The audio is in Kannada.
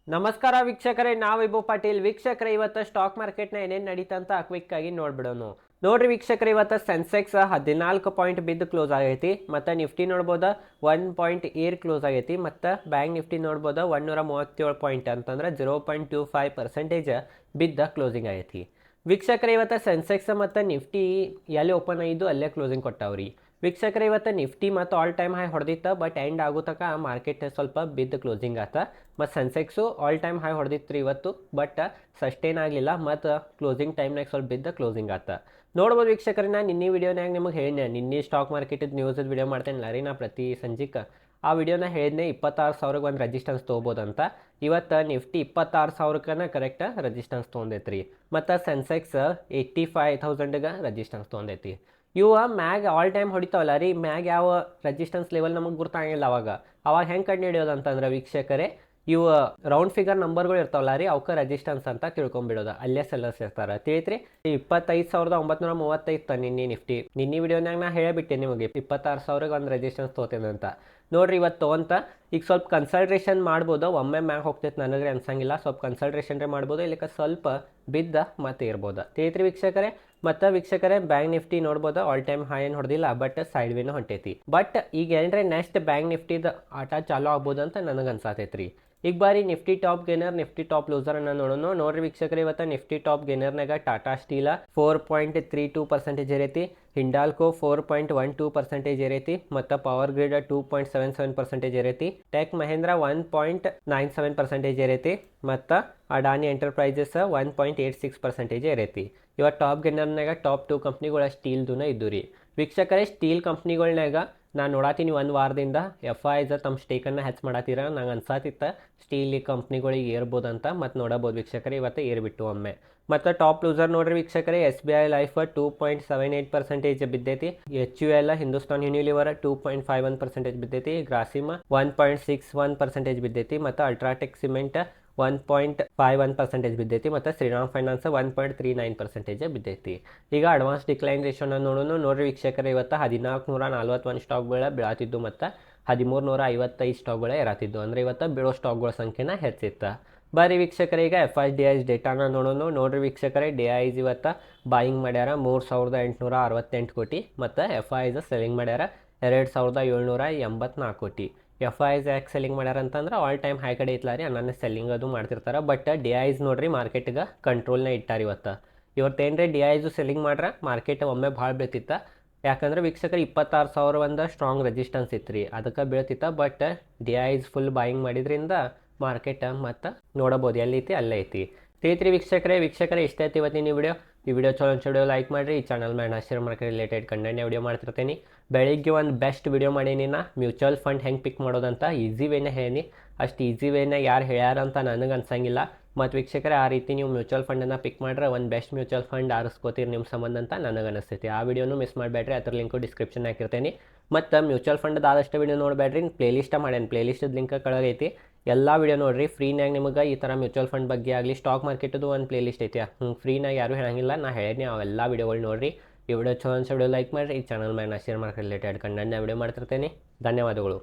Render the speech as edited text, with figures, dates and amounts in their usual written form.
ನಮಸ್ಕಾರ ವೀಕ್ಷಕರೇ, ನಾವು ವೈಭವ್ ಪಾಟೀಲ್. ವೀಕ್ಷಕರೇ, ಇವತ್ತು ಸ್ಟಾಕ್ ಮಾರ್ಕೆಟ್ನ ಏನೇನು ನಡೀತಂತ ಕ್ವಿಕ್ ಆಗಿ ನೋಡ್ಬಿಡೋಣ. ನೋಡ್ರಿ ವೀಕ್ಷಕರೇ, ಇವತ್ತು ಸೆನ್ಸೆಕ್ಸ್ 14 ಪಾಯಿಂಟ್ ಬಿದ್ದು ಕ್ಲೋಸ್ ಆಗೈತಿ. ಮತ್ತು ನಿಫ್ಟಿ ನೋಡ್ಬೋದು 1 ಪಾಯಿಂಟ್ ಕ್ಲೋಸ್ ಆಗೈತಿ. ಮತ್ತು ಬ್ಯಾಂಕ್ ನಿಫ್ಟಿ ನೋಡ್ಬೋದು 137 ಪಾಯಿಂಟ್ ಅಂತಂದ್ರೆ 0.25% ಬಿದ್ದ ಕ್ಲೋಸಿಂಗ್ ಆಗೈತಿ. ವೀಕ್ಷಕರೇ, ಇವತ್ತು ಸೆನ್ಸೆಕ್ಸ್ ಮತ್ತು ನಿಫ್ಟಿ ಎಲ್ಲಿ ಓಪನ್ ಆಗಿದ್ದು ಅಲ್ಲೇ ಕ್ಲೋಸಿಂಗ್ ಕೊಟ್ಟಾವ್ರಿ. ವೀಕ್ಷಕರೇ, ಇವತ್ತು ನಿಫ್ಟಿ ಮತ್ತು ಆಲ್ ಟೈಮ್ ಹೈ ಹೊಡೆದಿತ್ತು, ಬಟ್ ಎಂಡ್ ಆಗೋ ತನಕ ಮಾರ್ಕೆಟ್ ಸ್ವಲ್ಪ ಬಿದ್ದು ಕ್ಲೋಸಿಂಗ್ ಆತ. ಮತ್ತು ಸೆನ್ಸೆಕ್ಸು ಆಲ್ ಟೈಮ್ ಹೈ ಹೊಡೆದಿತ್ತು ಇವತ್ತು, ಬಟ್ ಸಸ್ಟೇನ್ ಆಗಲಿಲ್ಲ. ಮತ್ತು ಕ್ಲೋಸಿಂಗ್ ಟೈಮ್ನಾಗ ಸ್ವಲ್ಪ ಬಿದ್ದು ಕ್ಲೋಸಿಂಗ್ ಆತ. ನೋಡ್ಬೋದು ವೀಕ್ಷಕರೇ, ನಾನು ನಿನ್ನೆ ವಿಡಿಯೋನಾಗ ನಿಮಗೆ ಹೇಳಿದೆ, ನಿನ್ನೆ ಸ್ಟಾಕ್ ಮಾರ್ಕೆಟಿದ್ದು ನ್ಯೂಸದ ವಿಡಿಯೋ ಮಾಡ್ತೇನೆ ರೀ ನಾ ಪ್ರತಿ ಸಂಜಿಕ್ಕೆ. ಆ ವಿಡಿಯೋನ ಹೇಳಿದ್ನೆ 26,000ಗೆ ಒಂದು ರೆಜಿಸ್ಟೆನ್ಸ್ ತೊಗೋಬೋದಂತ. ಇವತ್ತು ನಿಫ್ಟಿ 26,000ಕ್ಕೆ ಕರೆಕ್ಟ್ ರೆಜಿಸ್ಟೆನ್ಸ್ ತೊಗೊಂಡೈತ್ರಿ. ಮತ್ತು ಸೆನ್ಸೆಕ್ಸ್ 85,000ಗೆ ರೆಜಿಸ್ಟೆನ್ಸ್ ತೊಗೊಂಡೈತಿ. ಇವು ಮ್ಯಾಗ್ ಆಲ್ ಟೈಮ್ ಹೊಡಿತಾವಲ್ಲ ರೀ, ಮ್ಯಾಗ್ ಯಾವ ರೆಜಿಸ್ಟೆನ್ಸ್ ಲೆವೆಲ್ ನಮಗೆ ಗೊತ್ತಾಗಿಲ್ಲ. ಅವಾಗ ಹೆಂಗೆ ಕಂಡು ಹಿಡಿಯೋದು ಅಂತಂದ್ರೆ ವೀಕ್ಷಕರೇ, ಇವು ರೌಂಡ್ ಫಿಗರ್ ನಂಬರ್ಗಳು ಇರ್ತಾವಲ್ಲ ರೀ, ಅವಕ್ಕೆ ರೆಜಿಸ್ಟೆನ್ಸ್ ಅಂತ ತಿಳ್ಕೊಂಬಿಡೋದು. ಅಲ್ಲೇ ಸೆಲ್ಲರ್ಸ್ ಇರ್ತಾರೆ ತಿಳಿತ್ರಿ. 25,935 ನಿನ್ನೆ ನಿಫ್ಟಿ. ನಿನ್ನೆ ವಿಡಿಯೋನಾಗ ನಾ ಹೇಳಿಬಿಟ್ಟೆ ನಿಮಗೆ 26,000ಗೆ ಒಂದು ರೆಜಿಸ್ಟೆನ್ಸ್ ತೊಗೋತೇನೆ ಅಂತ. ನೋಡ್ರಿ ಇವತ್ತು ತೊಗೊಂತ ಈಗ ಸ್ವಲ್ಪ ಕನ್ಸಲ್ಟ್ರೇಷನ್ ಮಾಡ್ಬೋದು. ಒಮ್ಮೆ ಮ್ಯಾಗ ಹೋಗ್ತೈತೆ ನನಗೆ ಅನ್ಸಂಗಿಲ್ಲ. ಸ್ವಲ್ಪ ಕನ್ಸಲ್ಟ್ರೇಷನ್ ಮಾಡ್ಬೋದು, ಇಲ್ಲಿಕ ಸ್ವಲ್ಪ ಬಿದ್ದ ಮತ್ತೆ ಇರ್ಬೋದು ತಿಳಿತ್ರಿ ವೀಕ್ಷಕರೇ. ಮತ್ತು ವೀಕ್ಷಕರೇ, ಬ್ಯಾಂಕ್ ನಿಫ್ಟಿ ನೋಡ್ಬೋದು ಆಲ್ ಟೈಮ್ ಹೈ ಏನು ಹೊಡೆದಿಲ್ಲ, ಬಟ್ ಸೈಡ್ ವೇನು ಹೊಂಟೈತಿ. ಬಟ್ ಈಗ ಏನಂದ್ರೆ ನೆಕ್ಸ್ಟ್ ಬ್ಯಾಂಕ್ ನಿಫ್ಟಿದ ಆಟ ಚಾಲೂ ಆಗ್ಬೋದು ಅಂತ ನನಗೆ ಅನ್ಸಾತೈತ್ರಿ. ಈಗ ಬಾರಿ Nifty top gainer, Nifty top loser ಅನ್ನ ನೋಡೋಣ. ನೋಡ್ರಿ ವೀಕ್ಷಕರೇ, ಇವತ್ತು ನಿಫ್ಟಿ ಟಾಪ್ ಗೇನರ್ನಾಗ ಟಾಟಾ ಸ್ಟೀಲ 4.32% ಇರೈತಿ, ಹಿಂಡಾಲ್ಕೋ 4.12% ಇರೈತಿ, ಮತ್ತು ಪವರ್ ಗ್ರಿಡ್ 2.77% ಇರೈತಿ, ಟೆಕ್ ಮಹೇಂದ್ರ 1.97% ಇರೈತಿ, ಮತ್ತು ಅಡಾನಿ ಎಂಟರ್ಪ್ರೈಸಸ್ 1.86% ಇರೈತಿ. ಇವತ್ತು ಟಾಪ್ ಗೇನರ್ನಾಗ ಟಾಪ್ 2 ಕಂಪ್ನಿಗಳ ಸ್ಟೀಲ್ದುನ ಇದ್ದು ರೀ. ವೀಕ್ಷಕರೇ, ಸ್ಟೀಲ್ ಕಂಪ್ನಿಗಳ್ನಾಗ ನಾನು ನೋಡತ್ತೀನಿ ಒಂದು ವಾರದಿಂದ FIs ತಮ್ಮ ಸ್ಟೇಕನ್ನು ಹೆಚ್ಚು ಮಾಡತ್ತೀರ. ನಂಗೆ ಅನ್ಸಾತಿತ್ತು ಸ್ಟೀಲ್ ಕಂಪ್ನಿಗಳಿಗೆ ಏರ್ಬೋದಂತ. ಮತ್ತು ನೋಡಬೋದು ವೀಕ್ಷಕರೇ, ಇವತ್ತು ಏರ್ಬಿಟ್ಟು ಒಮ್ಮೆ. ಮತ್ತು ಟಾಪ್ ಲೂಸರ್ ನೋಡ್ರಿ ವೀಕ್ಷಕರೇ, SBI ಲೈಫ್ 2.78% ಬಿದ್ದೈತಿ, HUL ಹಿಂದೂಸ್ತಾನ್ ಯೂನಿಲಿವರ್ 2.51% ಬಿದ್ದೈತಿ, ಗ್ರಾಸಿಮ್ 1.61% ಬಿದ್ದೈತಿ, ಮತ್ತು ಅಲ್ಟ್ರಾಟೆಕ್ ಸಿಮೆಂಟ್ 1.51% ಬಿದ್ದೈತಿ, ಮತ್ತು ಶ್ರೀರಾಮ್ ಫೈನಾನ್ಸ್ 1.39% ಬಿದ್ದೈತಿ. ಈಗ ಅಡ್ವಾನ್ಸ್ ಡಿಕ್ಲೈನ್ ರೇಷೋನ ನೋಡೋಣ. ನೋಡ್ರಿ ವೀಕ್ಷಕರೇ, ಇವತ್ತು 1441 ಸ್ಟಾಕ್ಗಳ ಬೀಳಾತಿದ್ದು ಮತ್ತು 1355 ಸ್ಟಾಕ್ಗಳೇ ಇರತ್ತಿದ್ದು. ಅಂದರೆ ಇವತ್ತು ಬೀಳೋ ಸ್ಟಾಕ್ಗಳ ಸಂಖ್ಯೆನ ಹೆಚ್ಚಿತ್ತು. ಬಾರಿ ವೀಕ್ಷಕರೇ, ಈಗ FIDIs ಡೇಟಾನ ನೋಡೋಣ. ನೋಡ್ರಿ ವೀಕ್ಷಕರೇ, DIs ಇವತ್ತು ಬಾಯಿಂಗ್ ಮಾಡ್ಯಾರ 3,868 ಕೋಟಿ, ಮತ್ತು FIs ಸೆಲ್ಲಿಂಗ್ ಮಾಡ್ಯಾರ 2,784 ಕೋಟಿ. FIs ಯಾಕೆ ಸೆಲ್ಲಿಂಗ್ ಮಾಡ್ಯಾರ ಅಂತಂದ್ರೆ ಆಲ್ ಟೈಮ್ ಹೈ ಕಡೆ ಇತ್ತಲ್ಲ ರೀ, ಅನ್ನೇ ಸೆಲ್ಲಿಂಗ್ ಅದು ಮಾಡ್ತಿರ್ತಾರೆ. ಬಟ್ DIs ನೋಡ್ರಿ ಮಾರ್ಕೆಟ್ಗೆ ಕಂಟ್ರೋಲ್ನ ಇಟ್ಟಾರ ಇವತ್ತು. ಇವತ್ತೇನ್ರಿ DIs ಸೆಲ್ಲಿಂಗ್ ಮಾಡ್ರೆ ಮಾರ್ಕೆಟ್ ಒಮ್ಮೆ ಭಾಳ ಬೀಳ್ತಿತ್ತ. ಯಾಕಂದ್ರೆ ವೀಕ್ಷಕರು 26,000 ಒಂದು ಸ್ಟ್ರಾಂಗ್ ರೆಜಿಸ್ಟೆನ್ಸ್ ಇತ್ತು ರೀ, ಅದಕ್ಕೆ ಬೀಳ್ತಿತ್ತ. ಬಟ್ DIs ಫುಲ್ ಬಾಯಿಂಗ್ ಮಾಡಿದ್ರಿಂದ ಮಾರ್ಕೆಟ್ ಮತ್ತು ನೋಡಬಹುದು ಎಲ್ಲೈತಿ ಅಲ್ಲೇ ಐತಿ ತಿಳಿತ್ರಿ ವೀಕ್ಷಕರೇ ಇಷ್ಟೇ ಐತಿ ಇವತ್ತಿನ ಈ ವಿಡಿಯೋ ಚಲೋ ವಿಡಿಯೋ ಲೈಕ್ ಮಾಡಿರಿ. ಈ ಚಾನಲ್ ಮೇಲೆ share market related content video ಮಾಡ್ತಿರ್ತೀನಿ. ಬೆಳಿಗ್ಗೆ ಒಂದು ಬೆಸ್ಟ್ ವಿಡಿಯೋ ಮಾಡೀನಿ ನಾ, ಮ್ಯೂಚುವಲ್ ಫಂಡ್ ಹೆಂಗೆ ಪಿಕ್ ಮಾಡೋದಂತ ಈಸಿ ವೇನ ಹೇಳೀನಿ. ಅಷ್ಟು ಈಸಿ ವೇನ ಯಾರು ಹೇಳ್ಯಾರಂತ ನನಗೆ ಅನ್ಸಂಗಿಲ್ಲ. ಮತ್ತು ವೀಕ್ಷಕರೇ, ಆ ರೀತಿ ನೀವು ಮ್ಯೂಚುವಲ್ ಫಂಡನ್ನು ಪಿಕ್ ಮಾಡ್ರೆ ಒಂದು ಬೆಸ್ಟ್ ಮ್ಯೂಚುವಲ್ ಫಂಡ್ ಆರಿಸ್ಕೋತೀರಿ ನಿಮ್ಮ ಸಂಬಂಧ ಅಂತ ನನಗೆ ಅನಿಸ್ತೈತಿ. ಆ ವಿಡಿಯೋನು ಮಿಸ್ ಮಾಡಬೇಡ್ರಿ, ಅದರ ಲಿಂಕು ಡಿಸ್ಕ್ರಿಪ್ಷನ್ ಹಾಕಿರ್ತೀನಿ. ಮತ್ತು ಮ್ಯೂಚುವಲ್ ಫಂಡ್ ಆದಷ್ಟು ವಿಡಿಯೋ ನೋಡಬೇಡ್ರಿ, ಪ್ಲೇಲಿಸ್ಟ್ ಮಾಡೇನಿ, ಪ್ಲೇಲಿಸ್ಟದ ಲಿಂಕ್ ಕೆಳಗೈತಿ. ಎಲ್ಲ ವಿಡಿಯೋ ನೋಡಿರಿ ಫ್ರೀನಾಗ. ನಿಮಗೆ ಈ ಥರ ಮ್ಯೂಚುವಲ್ ಫಂಡ್ ಬಗ್ಗೆ ಆಗಲಿ ಸ್ಟಾಕ್ ಮಾರ್ಕೆಟದು ಒಂದು ಪ್ಲೇಲಿಸ್ಟ್ ಐತಿ, ಫ್ರೀನಾಗ ಯಾರು ಹೇಳಂಗಿಲ್ಲ, ನಾ ಹೇಳೀನಿ ಅವೆಲ್ಲ ವಿಡಿಯೋಗಳು ನೋಡಿರಿ. ಈ ವಿಡಿಯೋ ಚಲೋ ವಿಡಿಯೋ ಲೈಕ್ ಮಾಡಿರಿ. ಈ ಚಾನಲ್ ಮೇಲೆ ಶೇರ್ ಮಾರ್ಕೆಟ್ ರಿಲೇಟೆಡ್ ಕಂಟೆಂಟ್ನ ವಿಡಿಯೋ ಮಾಡ್ತಿರ್ತೀನಿ. ಧನ್ಯವಾದಗಳು.